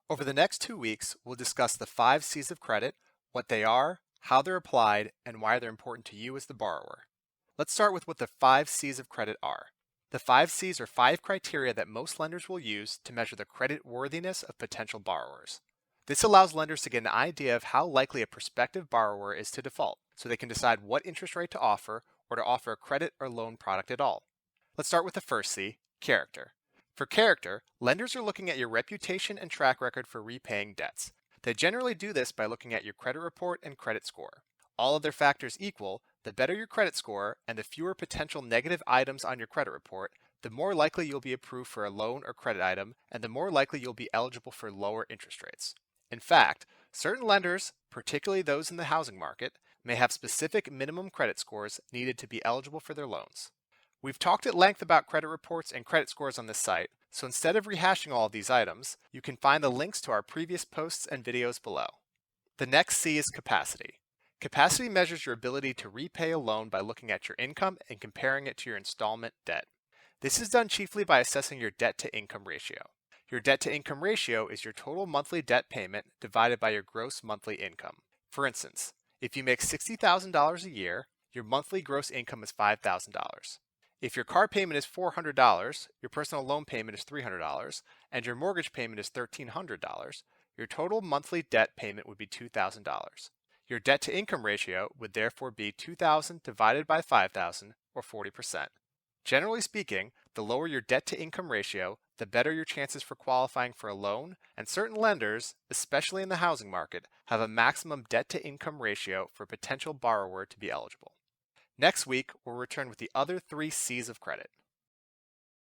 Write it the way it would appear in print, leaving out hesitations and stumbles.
Over the next 2 weeks, we'll discuss the 5 C's of credit, what they are, how they're applied, and why they're important to you as the borrower. Let's start with what the 5 C's of credit are. The 5 C's are 5 criteria that most lenders will use to measure the credit worthiness of potential borrowers. This allows lenders to get an idea of how likely a prospective borrower is to default, so they can decide what interest rate to offer or to offer a credit or loan product at all. Let's start with the first C, character. For character, lenders are looking at your reputation and track record for repaying debts. They generally do this by looking at your credit report and credit score. All other factors equal, the better your credit score and the fewer potential negative items on your credit report, the more likely you'll be approved for a loan or credit item, and the more likely you'll be eligible for lower interest rates. In fact, certain lenders, particularly those in the housing market, may have specific minimum credit scores needed to be eligible for their loans. We've talked at length about credit reports and credit scores on this site, so instead of rehashing all of these items, you can find the links to our previous posts and videos below. The next C is capacity. Capacity measures your ability to repay a loan by looking at your income and comparing it to your installment debt. This is done chiefly by assessing your debt to income ratio. Your debt to income ratio is your total monthly debt payment divided by your gross monthly income. For instance, if you make $60,000 a year, your monthly gross income is $5,000. If your car payment is $400, your personal loan payment is $300, and your mortgage payment is $1,300, your total monthly debt payment would be $2,000. Your debt to income ratio would therefore be 2,000 divided by 5,000, or 40%. Generally speaking, the lower your debt to income ratio, the better your chances for qualifying for a loan, and certain lenders, especially in the housing market, have a maximum debt to income ratio for a potential borrower to be eligible. Next week, we'll return with the other 3 C's of credit.